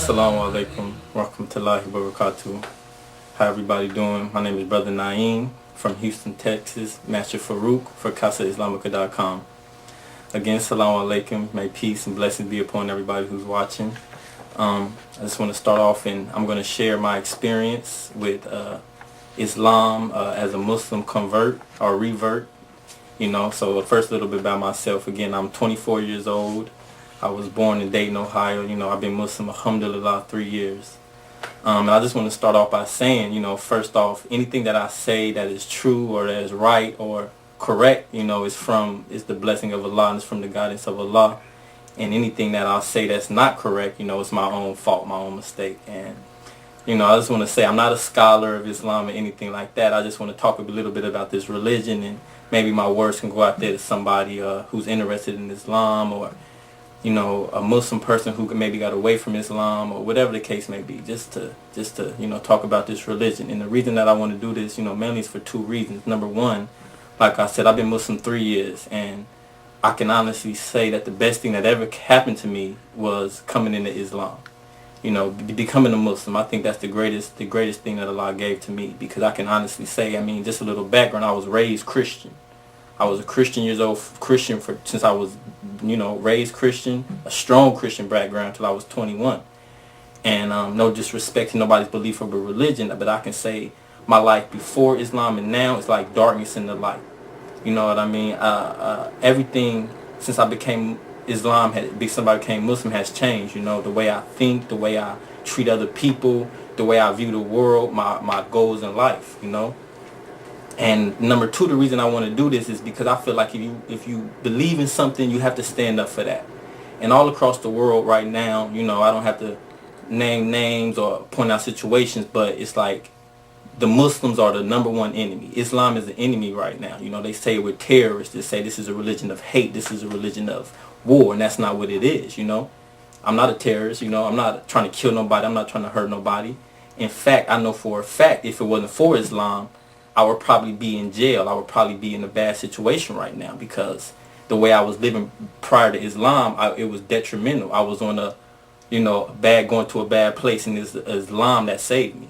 Assalamu alaikum, rahmatullahi wa barakatuh. How everybody doing? My name is Brother Naiem from Houston, Texas. Master Farouk for CasaIslamica.com. Again, assalamu alaikum. May peace and blessings be upon everybody who's watching. I just want to start off and I'm going to share my experience with Islam as a Muslim convert or revert. So first a little bit about myself. Again, I'm 24 years old. I was born in Dayton, Ohio. I've been Muslim, alhamdulillah, 3 years. And I just want to start off by saying, first off, anything that I say that is true or that is right or correct, is the blessing of Allah and it's from the guidance of Allah. And anything that I say that's not correct, it's my own fault, my own mistake. And, I just want to say I'm not a scholar of Islam or anything like that. I just want to talk a little bit about this religion and maybe my words can go out there to somebody who's interested in Islam or a Muslim person who maybe got away from Islam or whatever the case may be, just to talk about this religion. And the reason that I want to do this, mainly is for two reasons. Number one, like I said, I've been Muslim 3 years, and I can honestly say that the best thing that ever happened to me was coming into Islam. Becoming a Muslim. I think that's the greatest thing that Allah gave to me, because I can honestly say, just a little background, I was raised Christian. I was a Christian since I was, raised Christian, a strong Christian background until I was 21. And no disrespect to nobody's belief of a religion, but I can say my life before Islam and now is like darkness in the light. You know what I mean? Everything since I became became Muslim has changed. The way I think, the way I treat other people, the way I view the world, my goals in life. And number two, the reason I want to do this is because I feel like if you believe in something, you have to stand up for that. And all across the world right now, I don't have to name names or point out situations, but it's like the Muslims are the number one enemy. Islam is the enemy right now. They say we're terrorists. They say this is a religion of hate. This is a religion of war, and that's not what it is. I'm not a terrorist. I'm not trying to kill nobody. I'm not trying to hurt nobody. In fact, I know for a fact if it wasn't for Islam, I would probably be in jail. I would probably be in a bad situation right now, because the way I was living prior to Islam, it was detrimental. I was on going to a bad place, and it's Islam that saved me.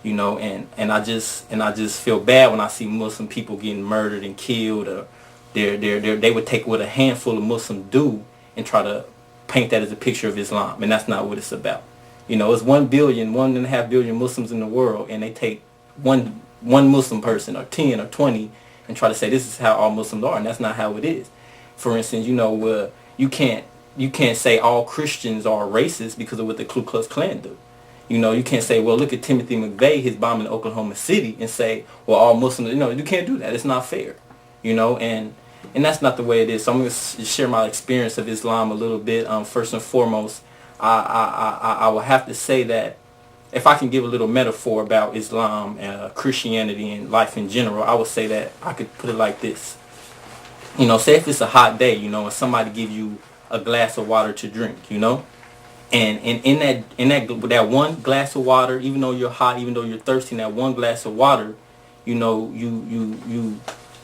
And I just feel bad when I see Muslim people getting murdered and killed. Or they would take what a handful of Muslims do and try to paint that as a picture of Islam, and that's not what it's about. It's 1.5 billion Muslims in the world, and they take one Muslim person or 10 or 20 and try to say this is how all Muslims are, and that's not how it is. For instance, you can't say all Christians are racist because of what the Ku Klux Klan do. You can't say, well, look at Timothy McVeigh, his bombing Oklahoma City, and say, well, all Muslims, you can't do that. It's not fair. And that's not the way it is. So I'm going to share my experience of Islam a little bit. First and foremost, I will have to say that if I can give a little metaphor about Islam, Christianity, and life in general, I would say that I could put it like this. Say if it's a hot day, and somebody give you a glass of water to drink, and in that one glass of water, even though you're hot, even though you're thirsty, in that one glass of water, you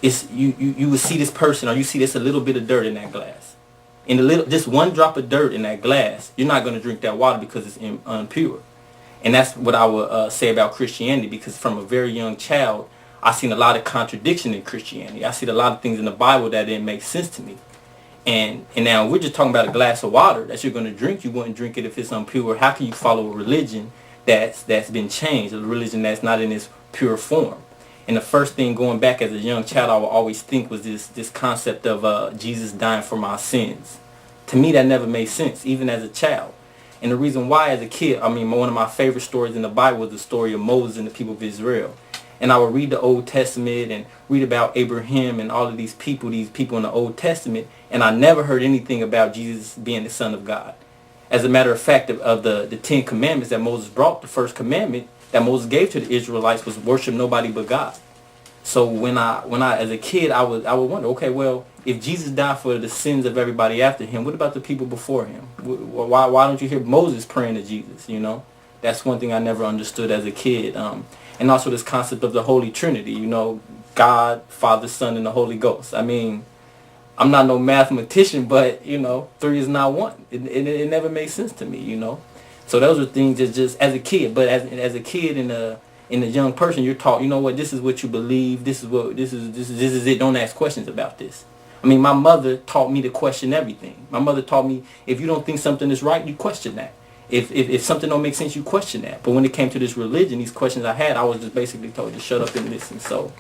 would see this person, or you see this a little bit of dirt in that glass. Just one drop of dirt in that glass, you're not going to drink that water because it's impure. And that's what I would say about Christianity, because from a very young child, I seen a lot of contradiction in Christianity. I seen a lot of things in the Bible that didn't make sense to me. And now we're just talking about a glass of water that you're going to drink. You wouldn't drink it if it's impure. How can you follow a religion that's been changed, a religion that's not in its pure form? And the first thing going back as a young child I would always think was this concept of Jesus dying for my sins. To me, that never made sense, even as a child. And the reason why, as a kid, one of my favorite stories in the Bible was the story of Moses and the people of Israel. And I would read the Old Testament and read about Abraham and all of these people in the Old Testament, and I never heard anything about Jesus being the Son of God. As a matter of fact, of the 10 commandments that Moses brought, the first commandment that Moses gave to the Israelites was worship nobody but God. So when I as a kid, I would wonder, okay, well, if Jesus died for the sins of everybody after him, what about the people before him? Why don't you hear Moses praying to Jesus? That's one thing I never understood as a kid. And also this concept of the Holy Trinity, God, Father, Son, and the Holy Ghost. I'm not no mathematician, but 3 is not 1. It never made sense to me. So those are things that just as a kid, but as a kid and a young person, you're taught, you know what, this is what you believe, this is it. Don't ask questions about this. I mean, my mother taught me to question everything. My mother taught me, if you don't think something is right, you question that. If something don't make sense, you question that. But when it came to this religion, these questions I had, I was just basically told to shut up and listen. So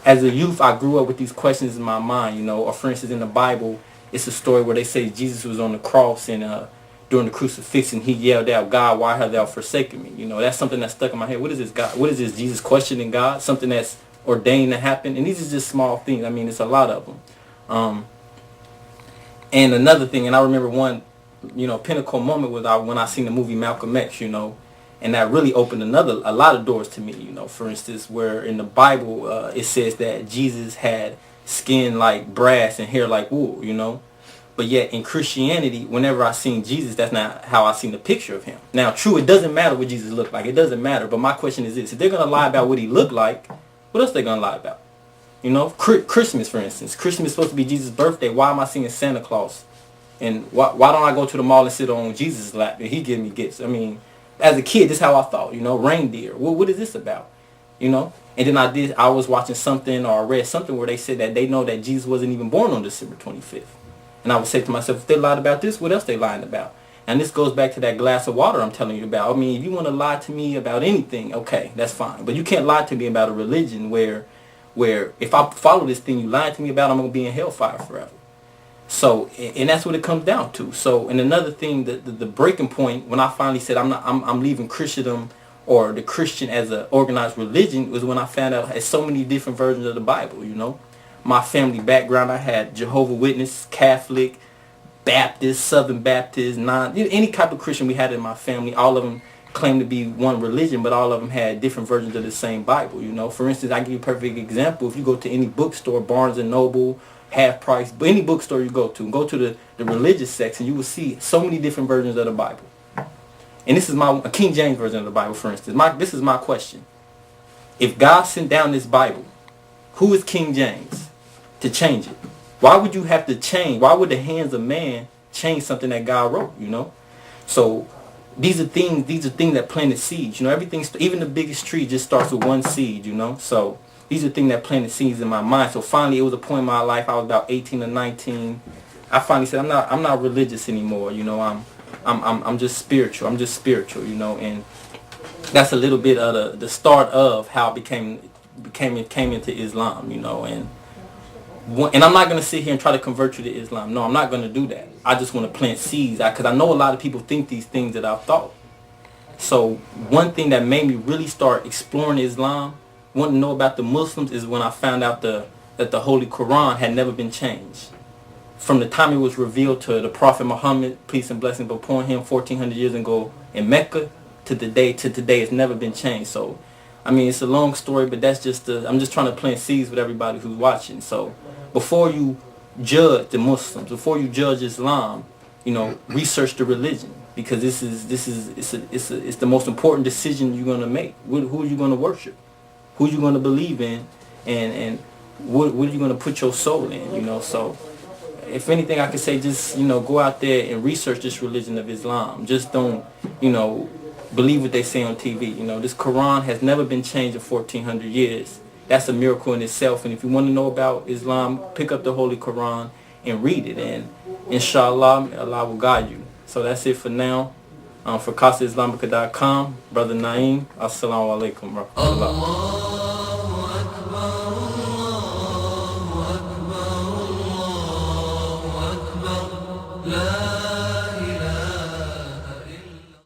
as a youth, I grew up with these questions in my mind, you know. Or for instance, in the Bible, it's a story where they say Jesus was on the cross and during the crucifixion, he yelled out, "God, why have thou forsaken me?" You know, that's something that stuck in my head. What is this, God? What is this, Jesus questioning God? Something that's ordained to happen. And these are just small things. I mean, it's a lot of them. And another thing, and I remember one, you know, pinnacle moment was when I seen the movie Malcolm X, you know, and that really opened a lot of doors to me, you know. For instance, where in the Bible it says that Jesus had skin like brass and hair like wool, you know. But yet in Christianity, whenever I seen Jesus, that's not how I seen the picture of him. Now, true, it doesn't matter what Jesus looked like. It doesn't matter. But my question is this: if they're gonna lie about what he looked like, what else they gonna lie about? You know, Christmas, for instance. Christmas is supposed to be Jesus' birthday. Why am I seeing Santa Claus? And why don't I go to the mall and sit on Jesus' lap and he give me gifts? I mean, as a kid, this is how I thought, you know, reindeer. What is this about? You know? And then I was watching something or I read something where they said that they know that Jesus wasn't even born on December 25th. And I would say to myself, if they lied about this, what else they lying about? And this goes back to that glass of water I'm telling you about. I mean, if you want to lie to me about anything, okay, that's fine. But you can't lie to me about a religion where if I follow this thing you lied to me about, I'm going to be in hellfire forever. So, and that's what it comes down to. So, and another thing, the breaking point when I finally said I'm leaving Christendom or the Christian as an organized religion was when I found out there's so many different versions of the Bible, you know. My family background, I had Jehovah's Witness, Catholic, Baptist, Southern Baptist, any type of Christian we had in my family. All of them claimed to be one religion, but all of them had different versions of the same Bible, you know. For instance, I give you a perfect example. If you go to any bookstore, Barnes and Noble, Half Price, but any bookstore you go to the religious section, you will see so many different versions of the Bible. And this is a King James version of the Bible, for instance. This is my question. If God sent down this Bible, who is King James to change it? Why would you have to change? Why would the hands of man change something that God wrote, you know? So these are things that planted seeds, you know. Everything, even the biggest tree just starts with one seed, you know. So these are things that planted seeds in my mind. So finally, it was a point in my life. I was about 18 or 19. I finally said, I'm not religious anymore. You know, I'm just spiritual. I'm just spiritual. You know, and that's a little bit of the start of how it came into Islam. You know, and I'm not gonna sit here and try to convert you to Islam. No, I'm not gonna do that. I just want to plant seeds because I know a lot of people think these things that I've thought. So one thing that made me really start exploring Islam, want to know about the Muslims, is when I found out that the Holy Quran had never been changed. From the time it was revealed to the Prophet Muhammad, peace and blessings be upon him, 1400 years ago in Mecca, to today, it's never been changed. So, I mean, it's a long story, but that's just I'm just trying to plant seeds with everybody who's watching. So, before you judge the Muslims, before you judge Islam, you know, research the religion, because it's the most important decision you're gonna make. Who are you gonna worship? Who you going to believe in, and what are you going to put your soul in, you know? So if anything I could say, just, you know, go out there and research this religion of Islam. Just don't, you know, believe what they say on TV. You know, this Quran has never been changed in 1400 years. That's a miracle in itself. And if you want to know about Islam, pick up the Holy Quran and read it, and inshallah, Allah will guide you. So that's it for now. For CasaIslamica.com, Brother Naiem, Assalamu alaikum.